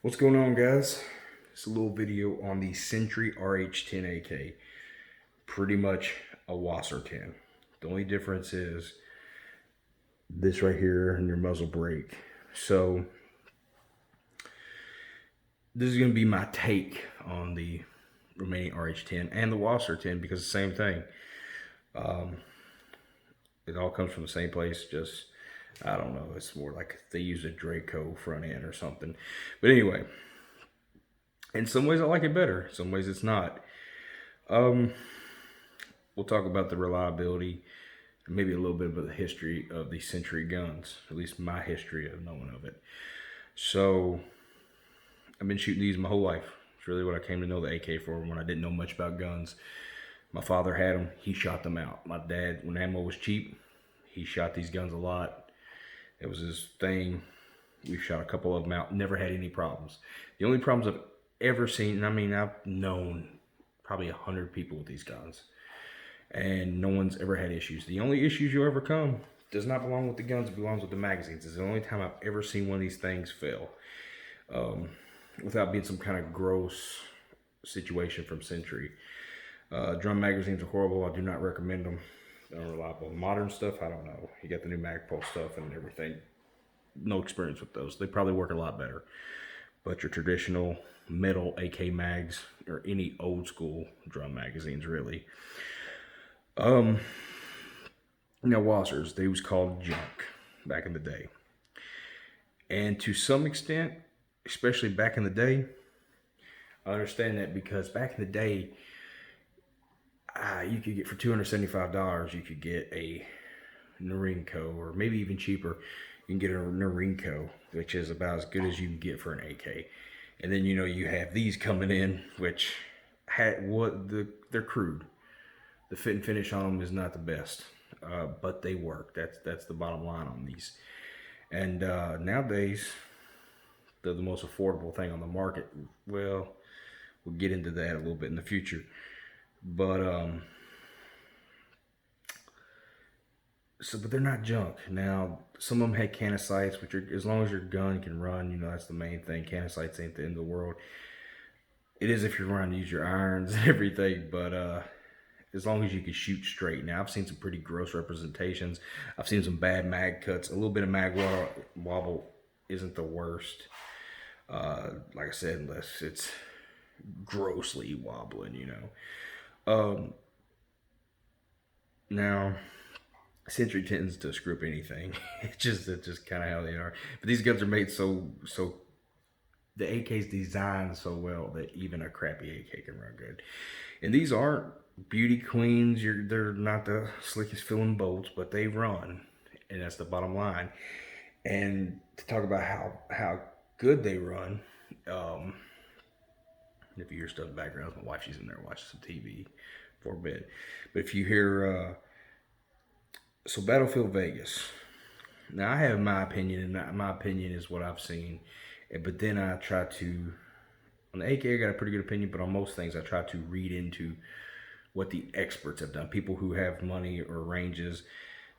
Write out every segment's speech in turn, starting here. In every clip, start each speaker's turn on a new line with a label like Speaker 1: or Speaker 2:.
Speaker 1: What's going on, guys? It's a little video on the Sentry rh10 AK. Pretty much a wasr 10. The only difference is this right here and your muzzle brake. So this is going to be my take on the Romanian rh10 and the wasr 10 because it's the same thing. It all comes from the same place, just I don't know. It's more like they use a Draco front end or something. But anyway, in some ways I like it better. In some ways it's not. We'll talk about the reliability, maybe a little bit about the history of the Sentry guns, at least my history of knowing of it. So I've been shooting these my whole life. It's really what I came to know the AK for when I didn't know much about guns. My father had them. He shot them out. My dad, when ammo was cheap, he shot these guns a lot. It was his thing. We've shot a couple of them out. Never had any problems. The only problems I've ever seen, and I mean, I've known probably 100 people with these guns, and no one's ever had issues. The only issues you'll ever come does not belong with the guns. It belongs with the magazines. It's the only time I've ever seen one of these things fail. Without being some kind of gross situation from Sentry. Drum magazines are horrible. I do not recommend them. They're unreliable. Modern stuff, I don't know. You got the new Magpul stuff and everything. No experience with those. They probably work a lot better. But your traditional metal AK mags or any old school drum magazines, really. Now wasrs, they was called junk back in the day. And to some extent, especially back in the day, I understand that because back in the day, you could get for $275, you could get a Norinco, or maybe even cheaper, you can get a Norinco, which is about as good as you can get for an AK. And then you have these coming in, which they're crude. The fit and finish on them is not the best, but they work. That's the bottom line on these. And nowadays, they're the most affordable thing on the market. Well, we'll get into that a little bit in the future. But but they're not junk. Now, some of them had canisites, which are, as long as your gun can run, that's the main thing. Canisites ain't the end of the world. It is if you're running to use your irons and everything, but as long as you can shoot straight. Now, I've seen some pretty gross representations. I've seen some bad mag cuts. A little bit of mag wobble isn't the worst. Like I said, unless it's grossly wobbling, Now, Sentry tends to screw up anything. It's just kind of how they are. But these guns are made so the AK's designed so well that even a crappy AK can run good. And these aren't beauty queens. They're not the slickest filling bolts, but they run, and that's the bottom line. And to talk about how good they run, if you hear stuff in the background, my wife, she's in there watching some TV before bed. But if you hear, so Battlefield Vegas. Now I have my opinion, and my opinion is what I've seen. But then I try to, on the AK, I got a pretty good opinion, but on most things, I try to read into what the experts have done. People who have money or ranges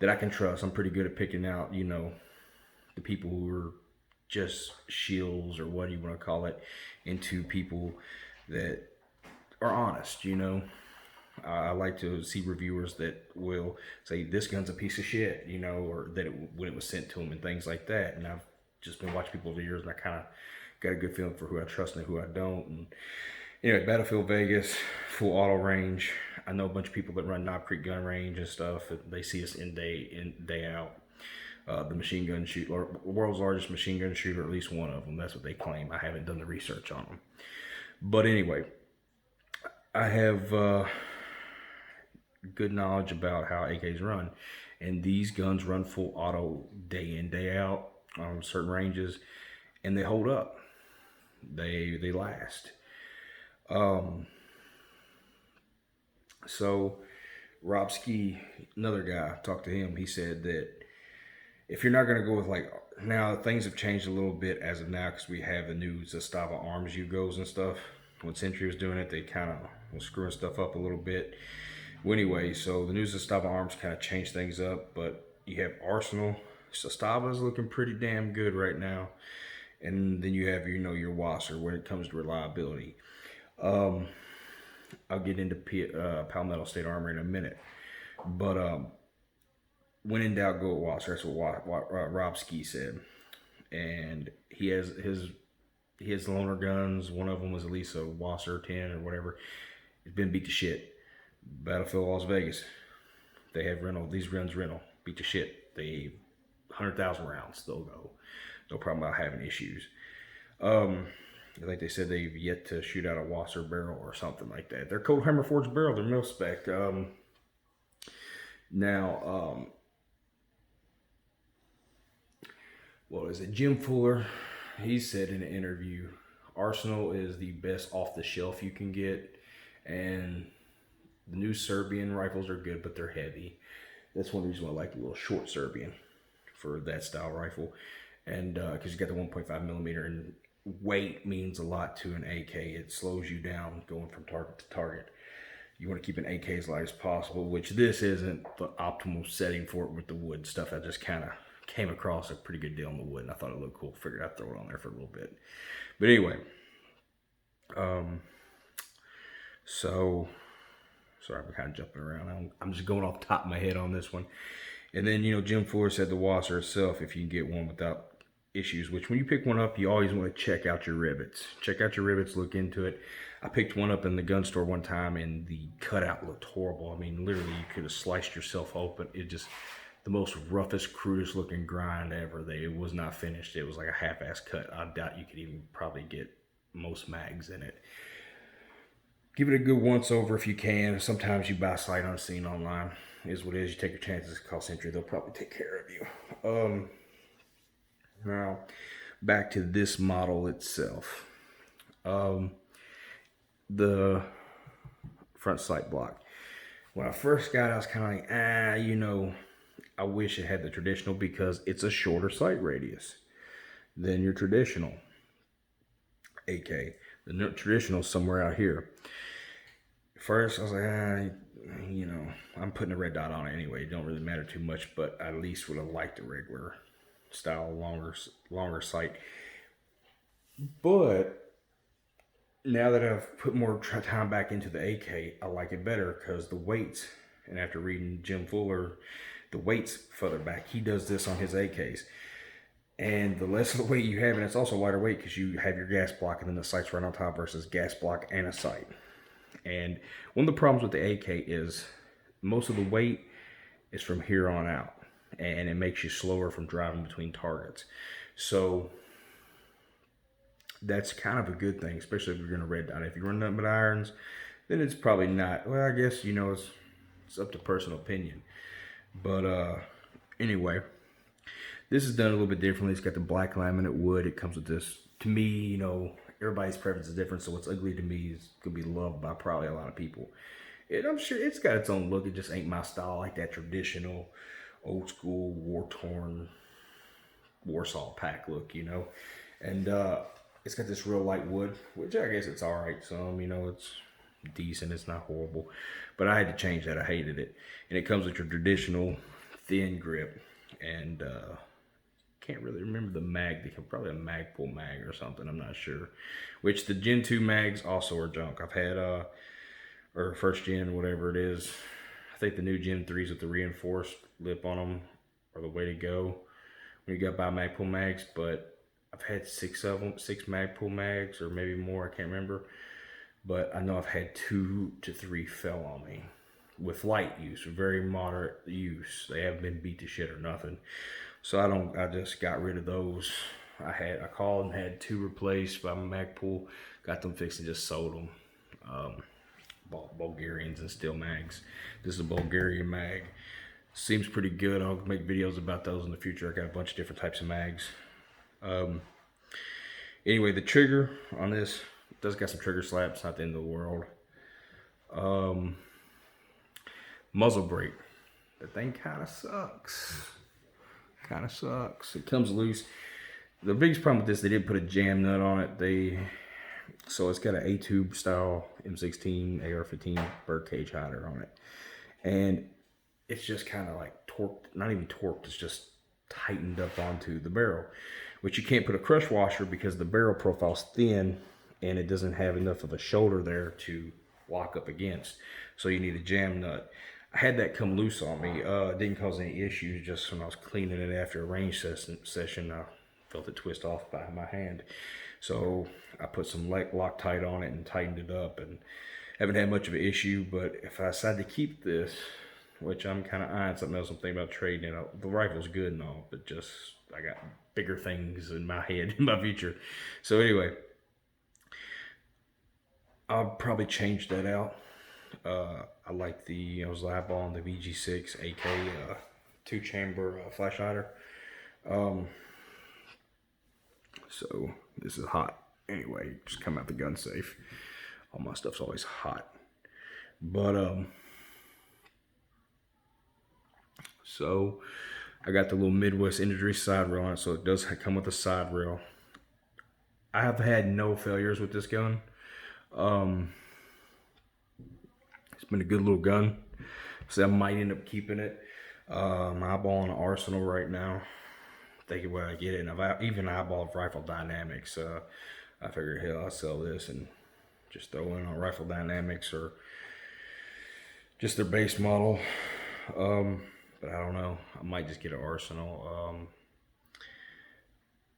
Speaker 1: that I can trust. I'm pretty good at picking out, the people who are just shills or what you want to call it, into people that are honest, I like to see reviewers that will say this gun's a piece of shit, or that when it was sent to them and things like that. And I've just been watching people over the years, and I kind of got a good feeling for who I trust and who I don't. And anyway, Battlefield Vegas, full auto range. I know a bunch of people that run Knob Creek gun range and stuff. They see us in day out. The machine gun shoot, or world's largest machine gun shooter, at least one of them. That's what they claim. I haven't done the research on them. But anyway, I have good knowledge about how AKs run, and these guns run full auto day in, day out on certain ranges, and they hold up. They last. So Rob Ski, another guy, talked to him. He said that if you're not going to go with, like, now things have changed a little bit as of now because we have the new Zastava arms Yugos and stuff. When Sentry was doing it, they kind of was screwing stuff up a little bit. Well, anyway, so the new Zastava arms kind of changed things up, but you have Arsenal. Zastava's looking pretty damn good right now. And then you have, your wasr when it comes to reliability. I'll get into Palmetto State Armor in a minute. But when in doubt, go with wasr. That's what Rob Ski said. And he has loaner guns. One of them was at least a wasr 10 or whatever. It's been beat to shit. Battlefield Las Vegas. They have these guns rental. Beat to shit. They 100,000 rounds. They'll go. No problem about having issues. I think they said they've yet to shoot out a wasr barrel or something like that. They're Cold Hammer Forged barrel. They're mil spec. Now, what is it? Jim Fuller, he said in an interview, Arsenal is the best off the shelf you can get, and the new Serbian rifles are good, but they're heavy. That's one reason why I like the little short Serbian for that style rifle, and because you got the 1.5 millimeter, and weight means a lot to an AK. It slows you down going from target to target. You want to keep an AK as light as possible, which this isn't the optimal setting for it with the wood stuff. I just kind of came across a pretty good deal on the wood, and I thought it looked cool. Figured I'd throw it on there for a little bit. But anyway, so sorry, I'm kind of jumping around. I'm just going off the top of my head on this one. And then, Jim Fuller said the wasr itself, if you can get one without issues, which when you pick one up, you always want to check out your rivets. Check out your rivets, look into it. I picked one up in the gun store one time, and the cutout looked horrible. I mean, literally, you could have sliced yourself open. It just, the most roughest, crudest looking grind ever. It was not finished. It was like a half-ass cut. I doubt you could even probably get most mags in it. Give it a good once over if you can. Sometimes you buy sight unseen online. It is what it is. You take your chances. Cost entry. They'll probably take care of you. Now, back to this model itself. The front sight block. When I first got it, I was kind of like, I wish it had the traditional because it's a shorter sight radius than your traditional AK. The traditional is somewhere out here. First, I was like, I'm putting a red dot on it anyway. It don't really matter too much, but I at least would have liked the regular style, longer sight. But now that I've put more time back into the AK, I like it better because the weights, and after reading Jim Fuller, the weights further back. He does this on his AKs. And the less of the weight you have, and it's also lighter weight because you have your gas block and then the sight's right on top versus gas block and a sight. And one of the problems with the AK is most of the weight is from here on out, and it makes you slower from driving between targets. So that's kind of a good thing, especially if you're going to red dot. If you run nothing but irons, then it's probably not. Well, I guess, it's up to personal opinion. But anyway, this is done a little bit differently. It's got the black laminate wood. It comes with this. To me, everybody's preference is different, so what's ugly to me is going to be loved by probably a lot of people. And I'm sure it's got its own look. It just ain't my style, like that traditional, old school, war-torn Warsaw pack look, And it's got this real light wood, which I guess it's all right. It's decent. It's not horrible. But I had to change that. I hated it. And it comes with your traditional thin grip. And can't really remember the mag. They have probably a Magpul mag or something. I'm not sure. Which the Gen 2 mags also are junk. I've had, or first gen, whatever it is. I think the new Gen 3s with the reinforced lip on them are the way to go when you got by Magpul mags. But I've had 6 of them, 6 Magpul mags, or maybe more. I can't remember. But I know I've had 2 to 3 fell on me with light use, very moderate use. They haven't been beat to shit or nothing. So I just got rid of those. I called and had 2 replaced by Magpul, got them fixed and just sold them. Bulgarians and steel mags. This is a Bulgarian mag. Seems pretty good. I'll make videos about those in the future. I got a bunch of different types of mags. Anyway, the trigger on this does got some trigger slaps, not the end of the world. Muzzle brake. The thing kind of sucks. It comes loose. The biggest problem with this, they didn't put a jam nut on it. So it's got an A-tube style M16 AR-15 bird cage hider on it. And it's just kind of like torqued, not even torqued, it's just tightened up onto the barrel, which you can't put a crush washer because the barrel profile's thin and it doesn't have enough of a shoulder there to lock up against. So you need a jam nut. I had that come loose on me. It didn't cause any issues. Just when I was cleaning it after a range session, I felt it twist off by my hand. So I put some Loctite on it and tightened it up, and haven't had much of an issue. But if I decide to keep this, which I'm kind of eyeing something else, I'm thinking about trading it. The rifle's good and all, but just I got bigger things in my head in my future. So anyway, I'll probably change that out. I like I was eyeballing the VG6 AK 2-chamber flash hider. So this is hot. Anyway, just come out the gun safe. All my stuff's always hot. But so I got the little Midwest Industry side rail on it, so it does come with a side rail. I have had no failures with this gun. It's been a good little gun, so I might end up keeping it. I'm eyeballing an Arsenal right now, thinking where I get it, and I've even eyeballed Rifle Dynamics. I figured, hell, I'll sell this and just throw in on Rifle Dynamics or just their base model. But I don't know. I might just get an Arsenal.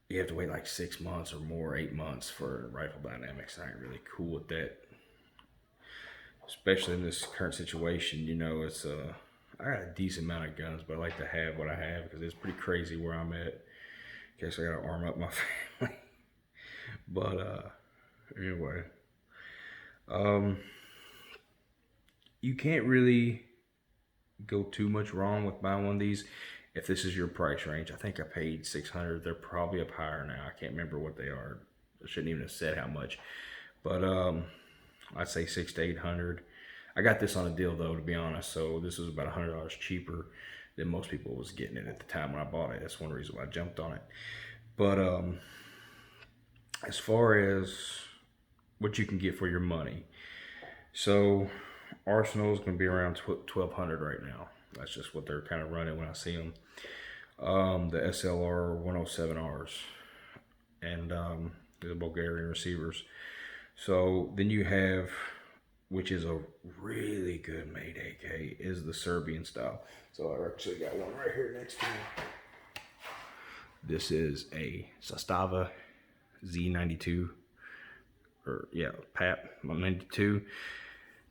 Speaker 1: You have to wait like 6 months or more, 8 months for Rifle Dynamics. I ain't really cool with that. Especially in this current situation, you know, it's I got a decent amount of guns, but I like to have what I have because it's pretty crazy where I'm at. In case I gotta arm up my family. But anyway, you can't really go too much wrong with buying one of these if this is your price range. I think I paid $600. They're probably up higher now. I can't remember what they are. I shouldn't even have said how much, but I'd say $600 to $800. I got this on a deal though, to be honest. So this was about $100 cheaper than most people was getting it at the time when I bought it. That's one reason why I jumped on it. But as far as what you can get for your money, so Arsenal is going to be around $1,200 right now. That's just what they're kind of running when I see them. The SLR 107Rs and the Bulgarian receivers. So then you have, which is a really good made AK, is the Serbian Style. So I actually got one right here next to me. This is a Sastava Z92, or yeah, PAP 92.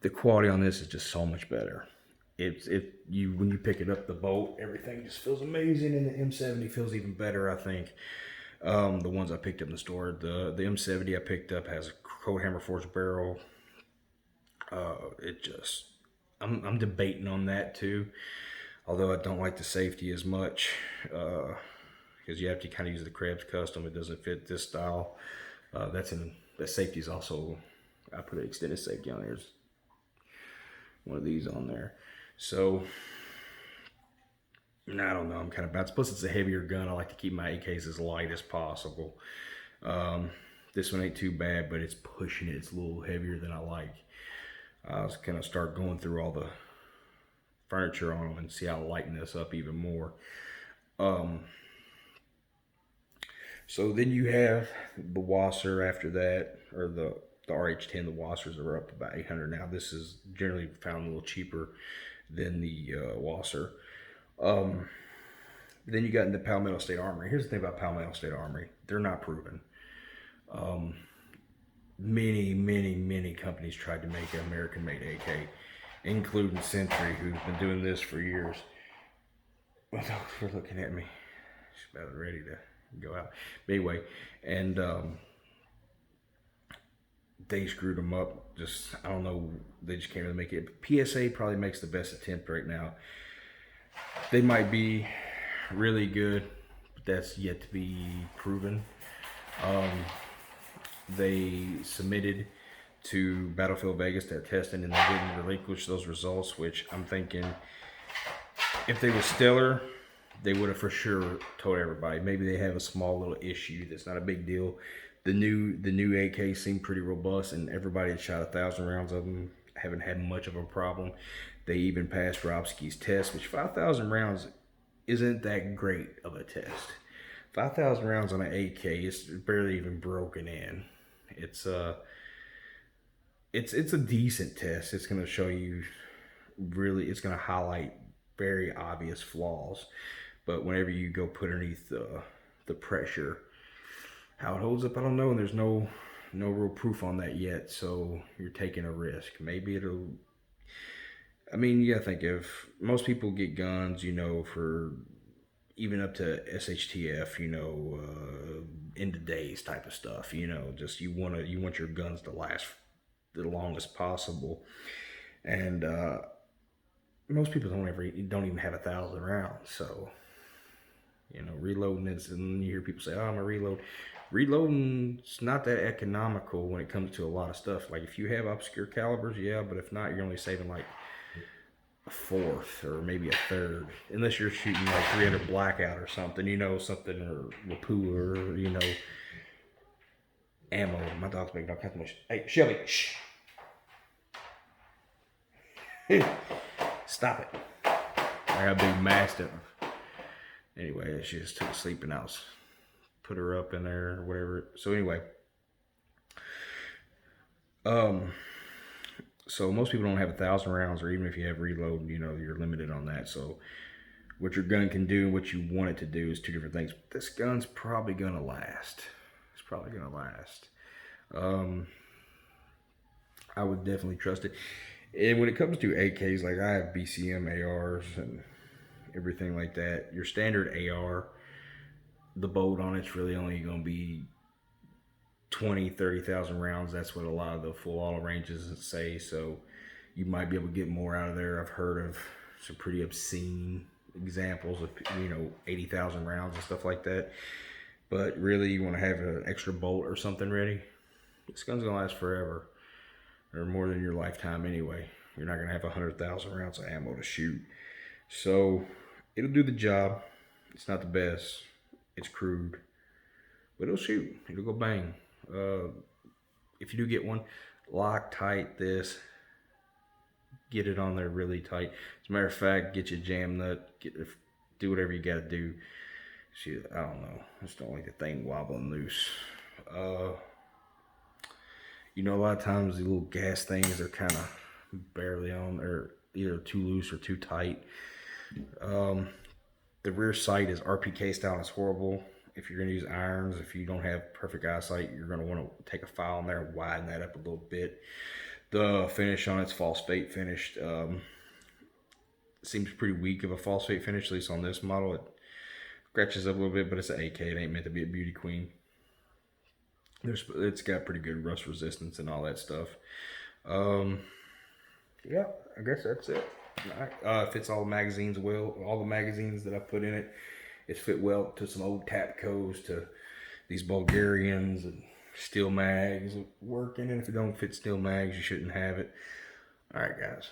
Speaker 1: The quality on this is just so much better. When you pick it up, the bolt, everything just feels amazing, and the M70 feels even better, I think. The ones I picked up in the store, the M70 I picked up has a cold hammer forged barrel. I'm debating on that too, although I don't like the safety as much, because you have to kind of use the Krebs custom. It doesn't fit this style. That safety is also, I put an extended safety on there. There's one of these on there. So I don't know, I'm kind of bad. Plus it's a heavier gun. I like to keep my AKs as light as possible. This one ain't too bad, but it's pushing it. It's a little heavier than I like. I was gonna start going through all the furniture on them and see how to lighten this up even more. So then you have the wasr after that, or the rh10. The wasrs are up to about $800 now. This is generally found a little cheaper than the wasr. Then you got into Palmetto State Armory. Here's the thing about Palmetto State Armory. They're not proven. Many companies tried to make an American-made AK, including Century, who's been doing this for years. My dogs were looking at me. She's about ready to go out. But anyway, and they screwed them up. I don't know, they just can't really make it. PSA probably makes the best attempt right now. They might be really good, but that's yet to be proven. They submitted to Battlefield Vegas to testing, and they didn't relinquish those results, which I'm thinking if they were stellar, they would have for sure told everybody. Maybe they have a small little issue that's not a big deal. The new AK seemed pretty robust, and everybody had shot 1,000 rounds of them. Haven't had much of a problem. They even passed Robski's test, which 5,000 rounds isn't that great of a test. 5,000 rounds on an AK. It's barely even broken in. It's it's a decent test. It's going to show you really. It's going to highlight very obvious flaws. But whenever you go put underneath the pressure, how it holds up, I don't know. And there's no real proof on that yet. So you're taking a risk. Maybe it'll. I mean, you gotta think if most people get guns, you know, for even up to SHTF, you know, end of days type of stuff. You know, just you want your guns to last the longest possible, and most people don't even have 1,000 rounds. So you know, reloading is, and you hear people say, "Oh, I'm a reload." Reloading's not that economical when it comes to a lot of stuff. Like if you have obscure calibers, yeah, but if not, you're only saving like a fourth or maybe a third, unless you're shooting like 300 blackout or something, you know, something, or Lapua, or you know, ammo. My dog's making all kinds of noise. Hey, Shelby, shh. Stop it. I got a big mastiff. Anyway, she just took a sleep and I was put her up in there or whatever. So anyway, so most people don't have 1,000 rounds, or even if you have reload, you know, you're limited on that. So what your gun can do and what you want it to do is two different things. This gun's probably gonna last. It's probably gonna last. I would definitely trust it. And when it comes to AKs, like I have BCM ARs and everything like that, your standard AR, the bolt on it's really only going to be 20-30,000 rounds. That's what a lot of the full auto ranges say. So you might be able to get more out of there. I've heard of some pretty obscene examples of, you know, 80,000 rounds and stuff like that. But really, you want to have an extra bolt or something ready. This gun's going to last forever, or more than your lifetime anyway. You're not going to have 100,000 rounds of ammo to shoot. So it'll do the job. It's not the best. It's crude, but it'll shoot. It'll go bang. If you do get one, lock tight this. Get it on there really tight. As a matter of fact, get your jam nut. Do whatever you got to do. See, I don't know. I just don't like the thing wobbling loose. You know, a lot of times the little gas things are kind of barely on, or either too loose or too tight. The rear sight is RPK style. It's horrible. If you're going to use irons, if you don't have perfect eyesight, you're going to want to take a file in there and widen that up a little bit. The finish on it's false fate finished. Seems pretty weak of a false fate finish, at least on this model. It scratches up a little bit, but it's an AK. It ain't meant to be a beauty queen. It's got pretty good rust resistance and all that stuff. Yeah, I guess that's it. Fits all the magazines well. All the magazines that I put in it, it fit well to some old Tapcos, to these Bulgarians, and steel mags working. And if it don't fit steel mags, you shouldn't have it. All right, guys.